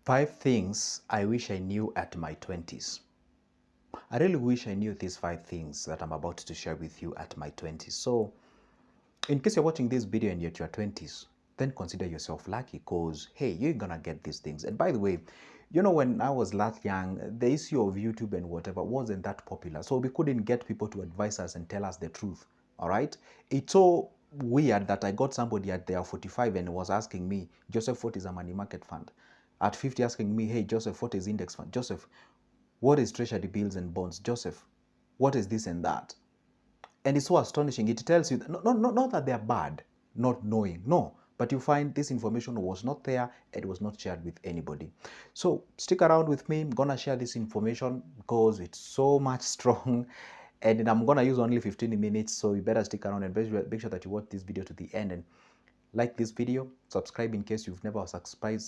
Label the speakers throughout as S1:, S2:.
S1: 5 things I wish I knew at my 20s. I really wish I knew these 5 things that I'm about to share with you at my 20s. So, in case you're watching this video and you're at your 20s, then consider yourself lucky because, hey, you're gonna get these things. And by the way, when I was that young, the issue of YouTube and whatever wasn't that popular. So we couldn't get people to advise us and tell us the truth. All right? It's so weird that I got somebody at their 45 and was asking me, Joseph, what is a money market fund? At 50, asking me, hey, Joseph, what is index fund? Joseph, what is treasury bills and bonds? Joseph, what is this and that? And it's so astonishing. It tells you, not that they're bad, not knowing, no. But you find this information was not there, it was not shared with anybody. So stick around with me. I'm gonna share this information because it's so much strong, and I'm gonna use only 15 minutes. So you better stick around and make sure that you watch this video to the end. And like this video, subscribe in case you've never subscribe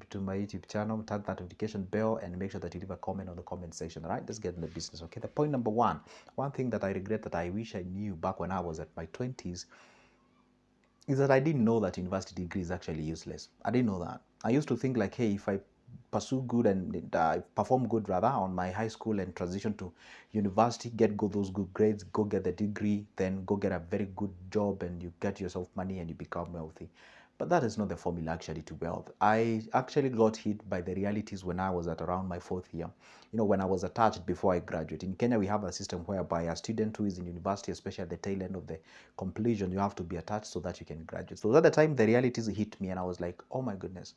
S1: to my YouTube channel, tap that notification bell, and make sure that you leave a comment on the comment section. All right, let's get into business. Okay, the point number one thing that I regret that I wish I knew back when I was at my 20s is that I didn't know that university degree is actually useless. I didn't know that. I used to think like, hey, if I pursue good and perform good rather on my high school and transition to university, get those good grades, go get the degree, then go get a very good job and you get yourself money and you become wealthy. But that is not the formula actually to wealth. I actually got hit by the realities when I was at around my 4th year. When I was attached before I graduated. In Kenya, we have a system whereby a student who is in university, especially at the tail end of the completion, you have to be attached so that you can graduate. So at the time, the realities hit me and I was like, oh my goodness.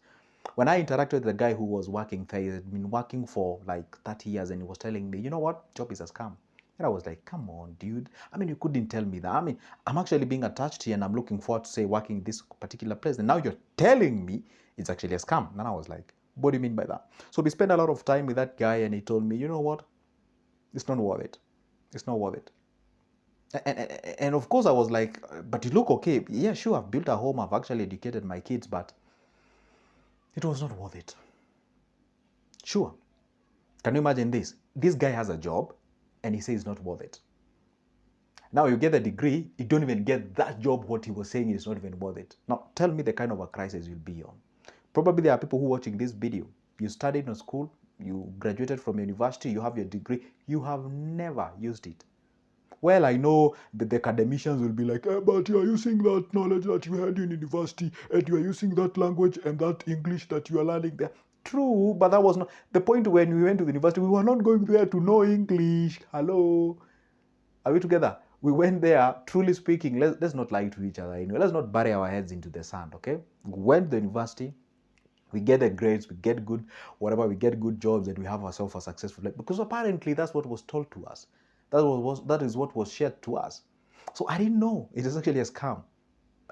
S1: When I interacted with the guy who was working there, he had been working for like 30 years and he was telling me, you know what, job is a scam. And I was like, come on, dude. I mean, you couldn't tell me that. I mean, I'm actually being attached here and I'm looking forward to, say, working in this particular place. And now you're telling me it's actually a scam. And I was like, what do you mean by that? So we spent a lot of time with that guy and he told me, you know what? It's not worth it. It's not worth it. And of course I was like, but you look okay. Yeah, sure, I've built a home. I've actually educated my kids, but it was not worth it. Sure. Can you imagine this? This guy has a job and he says it's not worth it. Now you get the degree, you don't even get that job. What he was saying is not even worth it. Now tell me the kind of a crisis you'll be on. Probably there are people who are watching this video. You studied in school, you graduated from university, you have your degree, you have never used it. Well, I know that the academicians will be like, but you are using that knowledge that you had in university and you are using that language and that English that you are learning there. True, but that was not the point. When we went to the university, we were not going there to know English. Hello, are we together? We went there, truly speaking, let's not lie to each other. Let's not bury our heads into the sand, okay? We went to the university, we get the grades, we get good, whatever, we get good jobs, and we have ourselves a successful life. Because apparently that's what was told to us. That is what was shared to us. So I didn't know it is actually a scam.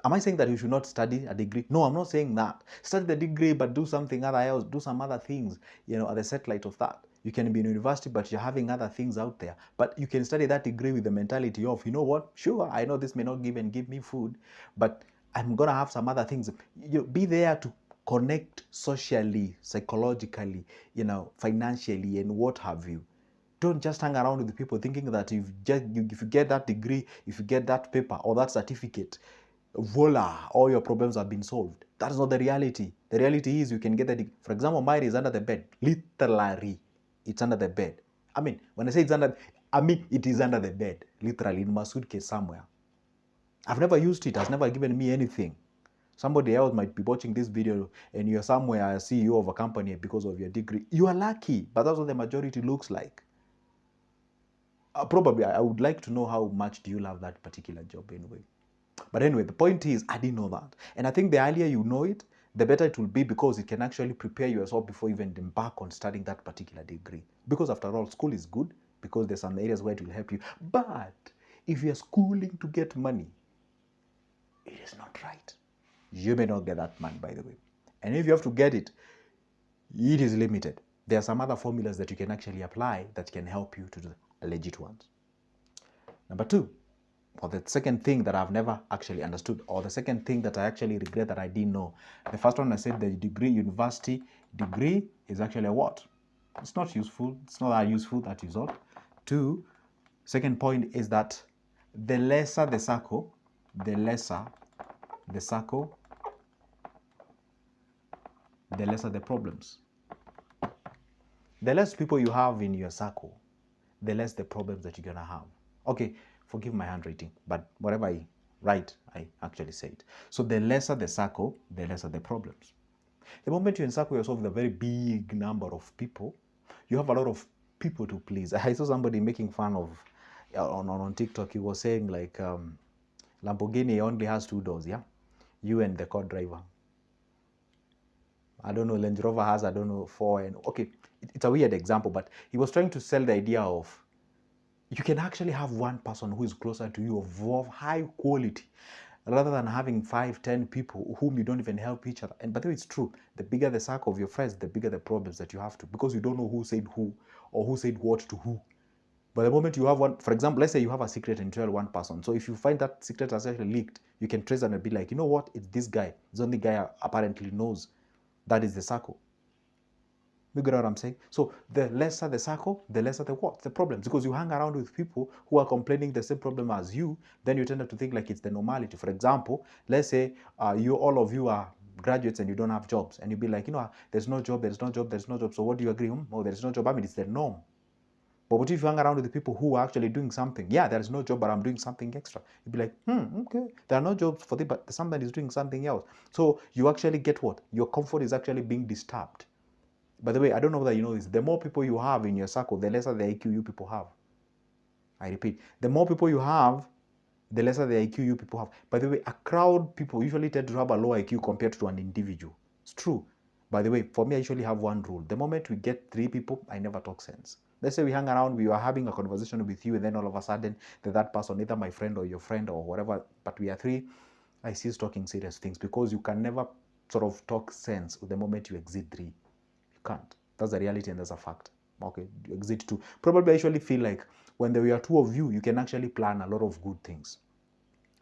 S1: Am I saying that you should not study a degree? No, I'm not saying that. Study the degree, but do something other else, do some other things, at the satellite of that. You can be in university, but you're having other things out there. But you can study that degree with the mentality of, you know what? Sure, I know this may not give me food, but I'm gonna have some other things. Be there to connect socially, psychologically, financially, and what have you. Don't just hang around with people thinking that if you get that degree, if you get that paper or that certificate, voila, all your problems have been solved. That is not the reality. The reality is you can get that. For example, mine is under the bed. Literally, it's under the bed. I mean, when I say it's under, it is under the bed. Literally, in my suitcase somewhere. I've never used it. It has never given me anything. Somebody else might be watching this video and you're somewhere a CEO of a company because of your degree. You are lucky, but that's what the majority looks like. Probably, I would like to know how much do you love that particular job anyway. But anyway, the point is, I didn't know that. And I think the earlier you know it, the better it will be because it can actually prepare you yourself before you even embark on studying that particular degree. Because after all, school is good because there's some areas where it will help you. But if you're schooling to get money, it is not right. You may not get that money, by the way. And if you have to get it, it is limited. There are some other formulas that you can actually apply that can help you to do legit ones. Number two, or the second thing that I've never actually understood, or the second thing that I actually regret that I didn't know. The first one, I said the university degree is actually a what? It's not useful. It's not that useful, that is all. Two, second point is that the lesser the circle, the the lesser the problems. The less people you have in your circle, the less the problems that you're gonna have. Okay, forgive my handwriting, but whatever I write, I actually say it. So the lesser the circle, the lesser the problems. The moment you encircle yourself with a very big number of people, you have a lot of people to please. I saw somebody making fun of, on TikTok, he was saying like, Lamborghini only has 2 doors, yeah? You and the car driver. I don't know, Range Rover has, I don't know, 4. And okay, it's a weird example, but he was trying to sell the idea of you can actually have one person who is closer to you of high quality rather than having 5, 10 people whom you don't even help each other. And by the way, it's true. The bigger the circle of your friends, the bigger the problems that you have to, because you don't know who said who or who said what to who. But the moment you have one, for example, let's say you have a secret and you tell one person. So if you find that secret has actually leaked, you can trace and be like, you know what? It's this guy. It's the only guy apparently knows. That is the circle. You get what I'm saying? So the lesser the circle, the lesser the what? The problems. Because you hang around with people who are complaining the same problem as you, then you tend to think like it's the normality. For example, let's say all of you are graduates and you don't have jobs, and you be like, there's no job, there's no job, there's no job. So what do you agree? Oh, there's no job. I mean, it's the norm. But what if you hang around with the people who are actually doing something? Yeah, there is no job, but I'm doing something extra. You'd be like, okay, there are no jobs for this, but somebody is doing something else. So you actually get what? Your comfort is actually being disturbed. By the way, I don't know whether you know this. The more people you have in your circle, the lesser the IQ you people have. I repeat, the more people you have, the lesser the IQ you people have. By the way, a crowd people usually tend to have a low IQ compared to an individual. It's true. By the way, for me, I usually have one rule. The moment we get 3 people, I never talk sense. Let's say we hang around, we are having a conversation with you, and then all of a sudden, that person, either my friend or your friend or whatever, but we are 3, I cease talking serious things, because you can never sort of talk sense the moment you exceed 3. You can't. That's the reality and that's a fact. Okay, you exit 2. Probably I usually feel like when there were 2 of you, you can actually plan a lot of good things.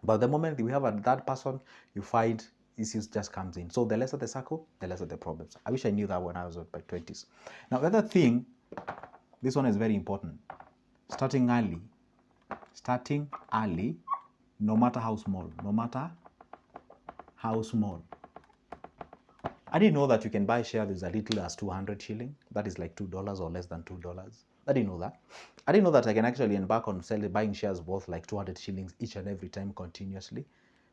S1: But the moment we have a third person, you find issues just comes in. So the lesser the circle, the lesser the problems. I wish I knew that when I was in my 20s. Now, the other thing, this one is very important. Starting early, no matter how small, I didn't know that you can buy shares as little as 200 shilling. That is like $2 or less than $2. I didn't know that. I didn't know that I can actually embark on buying shares worth like 200 shillings each and every time continuously.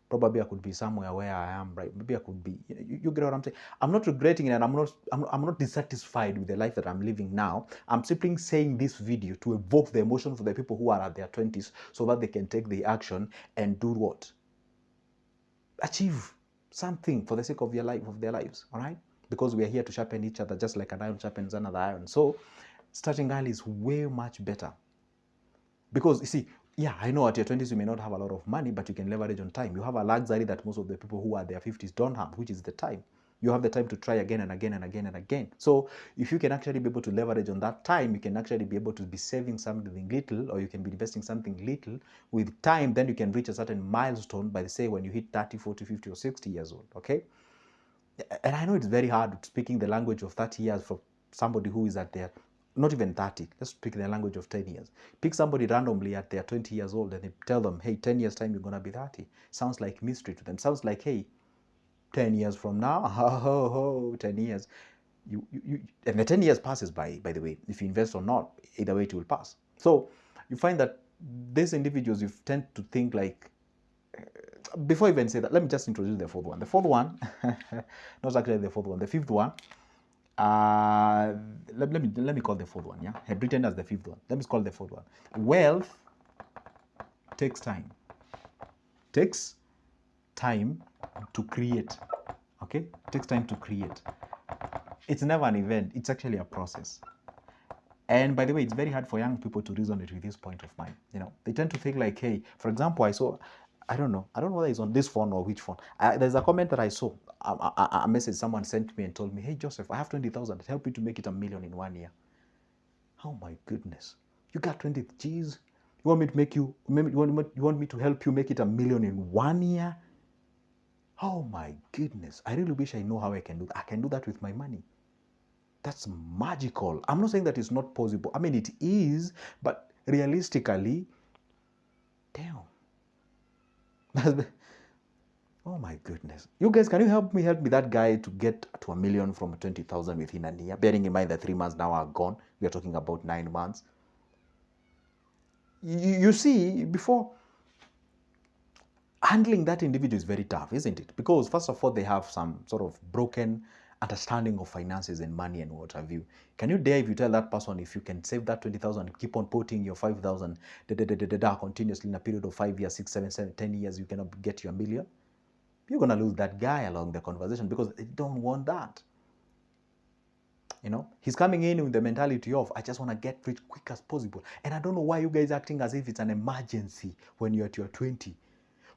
S1: Probably I could be somewhere where I am, right? Maybe I could be, you get what I'm saying? I'm not regretting it, and I'm not dissatisfied with the life that I'm living now. I'm simply saying this video to evoke the emotion for the people who are at their 20s, so that they can take the action and do what? Achieve something for the sake of their lives, all right? Because we are here to sharpen each other, just like an iron sharpens another iron. So starting early is way much better. Because you see, yeah, I know at your 20s you may not have a lot of money, but you can leverage on time. You have a luxury that most of the people who are their 50s don't have, which is the time. You have the time to try again and again and again and again. So if you can actually be able to leverage on that time, you can actually be able to be saving something little, or you can be investing something little. With time, then you can reach a certain milestone by, say, when you hit 30, 40, 50, or 60 years old, okay? And I know it's very hard speaking the language of 30 years for somebody who is at their, not even 30, let's speak the language of 10 years. Pick somebody randomly at their 20 years old and tell them, hey, 10 years time, you're going to be 30. Sounds like mystery to them. Sounds like, hey, 10 years from now, 10 years. And the 10 years passes by the way, if you invest or not, either way it will pass. So you find that these individuals, you tend to think like, before I even say that, let me just introduce the 4th one. The 4th one, not actually the 4th one, the 5th one. Let me call the 4th one, yeah? I pretend as the 5th one. Let me call the 4th one. Wealth takes time. Takes time to create. Okay? It takes time to create. It's never an event. It's actually a process. And by the way, it's very hard for young people to reason it with this point of mine. They tend to think like, hey, for example, I don't know whether it's on this phone or which phone. There's a comment that I saw, a message someone sent me and told me, hey, Joseph, I have 20,000. Help you to make it $1 million in 1 year. Oh my goodness. You got 20 G's? You want me to you want me to help you make it $1 million in 1 year? Oh my goodness. I really wish I know how I can do that. I can do that with my money. That's magical. I'm not saying that it's not possible. I mean, it is, but realistically, damn. Oh my goodness. You guys, can you help me that guy to get to 1 million from 20,000 within a year? Bearing in mind that 3 months now are gone. We are talking about 9 months. You see, before handling that individual is very tough, isn't it? Because first of all, they have some sort of broken understanding of finances and money and what have you. Can you dare if you tell that person if you can save that 20,000, keep on putting your 5,000 continuously in a period of 5 years, 6, 7, 10 years, you cannot get your 1 million? You're going to lose that guy along the conversation because they don't want that. You know, he's coming in with the mentality of, I just want to get rich quick as possible. And I don't know why you guys are acting as if it's an emergency when you're at your 20.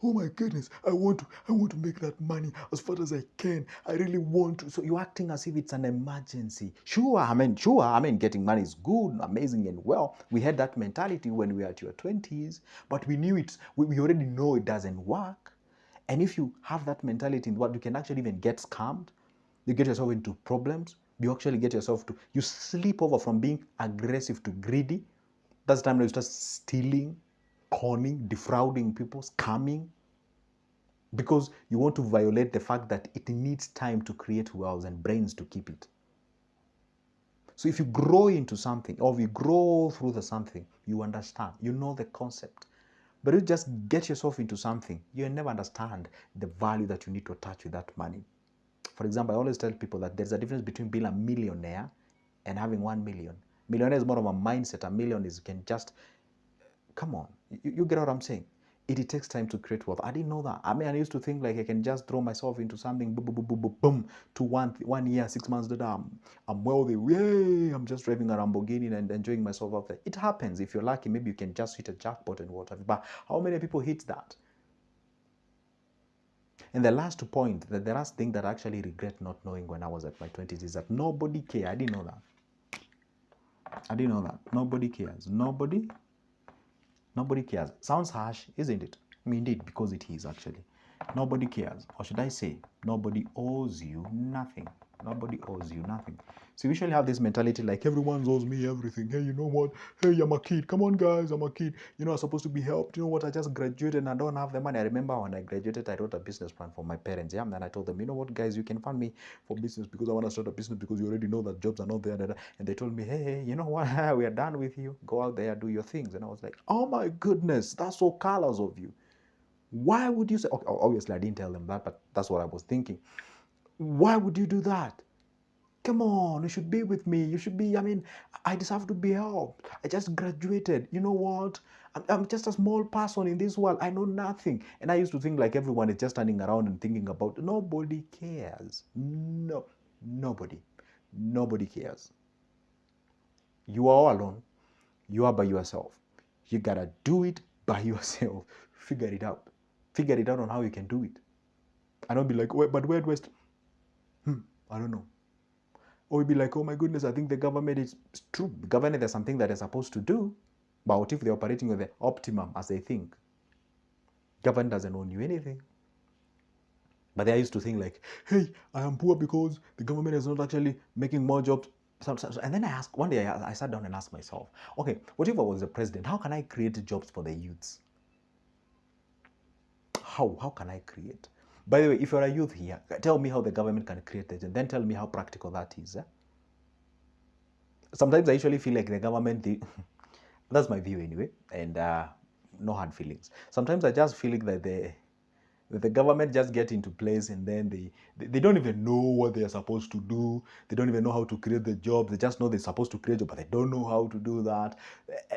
S1: Oh my goodness, I want to make that money as fast as I can. I really want to. So you're acting as if it's an emergency. Sure, I mean, getting money is good, amazing, and well. We had that mentality when we were at your 20s, but we knew it. We already know it doesn't work. And if you have that mentality, what you can actually even get scammed, you get yourself into problems. You actually get yourself to, you slip over from being aggressive to greedy. That's the time when you start stealing, conning, defrauding people, scamming, because you want to violate the fact that it needs time to create wealth and brains to keep it. So if you grow into something, or if you grow through the something, you understand, you know the concept. But you just get yourself into something, you never understand the value that you need to attach with that money. For example, I always tell people that there's a difference between being a millionaire and having 1 million. Millionaire is more of a mindset. A million is, you can just, come on, you get what I'm saying? It takes time to create wealth. I didn't know that. I mean, I used to think like I can just throw myself into something, boom, boom, boom, boom, boom, boom, to 1 year, 6 months later, I'm wealthy. Yay! I'm just driving a Lamborghini and enjoying myself out there. It happens. If you're lucky, maybe you can just hit a jackpot and whatever. But how many people hit that? And the last point, the last thing that I actually regret not knowing when I was at my 20s is that nobody cares. I didn't know that. I didn't know that. Nobody cares. Nobody cares. Sounds harsh, isn't it? I mean, indeed, because it is actually. Nobody cares. Or should I say, nobody owes you nothing. Nobody owes you nothing. So we usually have this mentality like everyone owes me everything. Hey, you know what? Hey, I'm a kid. Come on, guys, I'm a kid. You know, I'm supposed to be helped. You know what? I just graduated and I don't have the money. I remember when I graduated, I wrote a business plan for my parents. Yeah, and then I told them, you know what, guys, you can fund me for business because I want to start a business because you already know that jobs are not there. And they told me, hey, you know what? We are done with you. Go out there, do your things. And I was like, oh my goodness, that's so callous of you. Why would you say? Okay, obviously, I didn't tell them that, but that's what I was thinking. Why would you do that? Come on, you should be with me. You should be, I mean, I deserve to be helped. I just graduated. You know what? I'm just a small person in this world. I know nothing. And I used to think like everyone is just standing around and thinking about, nobody cares. No, nobody. Nobody cares. You are all alone. You are by yourself. You gotta do it by yourself. Figure it out. Figure it out on how you can do it. I don't be like, but where do I don't know. Or be like, oh my goodness, I think the government is true. The government is something that they're supposed to do. But what if they're operating with the optimum as they think? Government doesn't own you anything. But they used to think like, hey, I am poor because the government is not actually making more jobs. And then one day I sat down and asked myself, okay, what if I was the president? How can I create jobs for the youths? How can I create? By the way, if you're a youth here, tell me how the government can create it, and then tell me how practical that is. Sometimes I usually feel like the government, that's my view anyway, and no hard feelings. Sometimes I just feel like that the government just get into place and then they don't even know what they are supposed to do. They don't even know how to create the job. They just know they're supposed to create a job, but they don't know how to do that.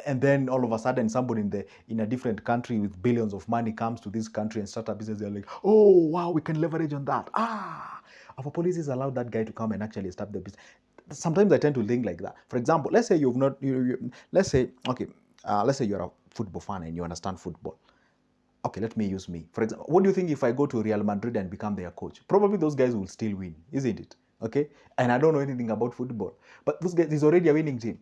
S1: And then all of a sudden somebody in a different country with billions of money comes to this country and start a business. They're like, oh wow, we can leverage on that. Our policies allow that guy to come and actually start the business. Sometimes I tend to think like that. For example, let's say you've not let's say you're a football fan and you understand football. Okay, let me use me. For example, what do you think if I go to Real Madrid and become their coach? Probably those guys will still win, isn't it? Okay? And I don't know anything about football. But those guys is already a winning team.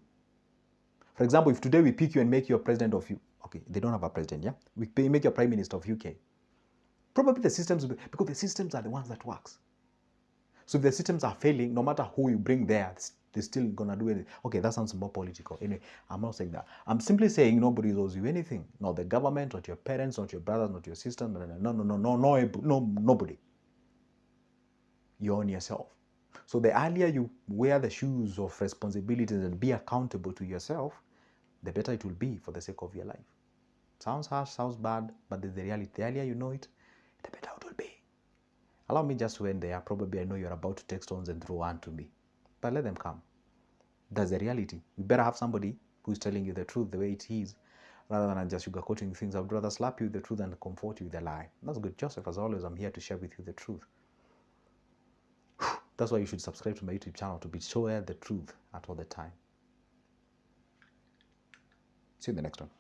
S1: For example, if today we pick you and make you a president of okay, they don't have a president, yeah? We make you a prime minister of UK. Probably the systems will be, because the systems are the ones that works. So if the systems are failing, no matter who you bring there, they're still gonna do anything. Okay, that sounds more political. Anyway, I'm not saying that. I'm simply saying nobody owes you anything. Not the government, not your parents, not your brothers, not your sister. No, nobody. You own yourself. So the earlier you wear the shoes of responsibilities and be accountable to yourself, the better it will be for the sake of your life. Sounds harsh, sounds bad, but the reality. The earlier you know it, the better it will be. Allow me just to end there. Probably I know you're about to take stones and throw one to me, but let them come. That's the reality. You better have somebody who's telling you the truth the way it is, rather than just sugarcoating things. I would rather slap you with the truth and comfort you with a lie. That's good. Joseph, as always, I'm here to share with you the truth. That's why you should subscribe to my YouTube channel, to be sure the truth at all the time. See you in the next one.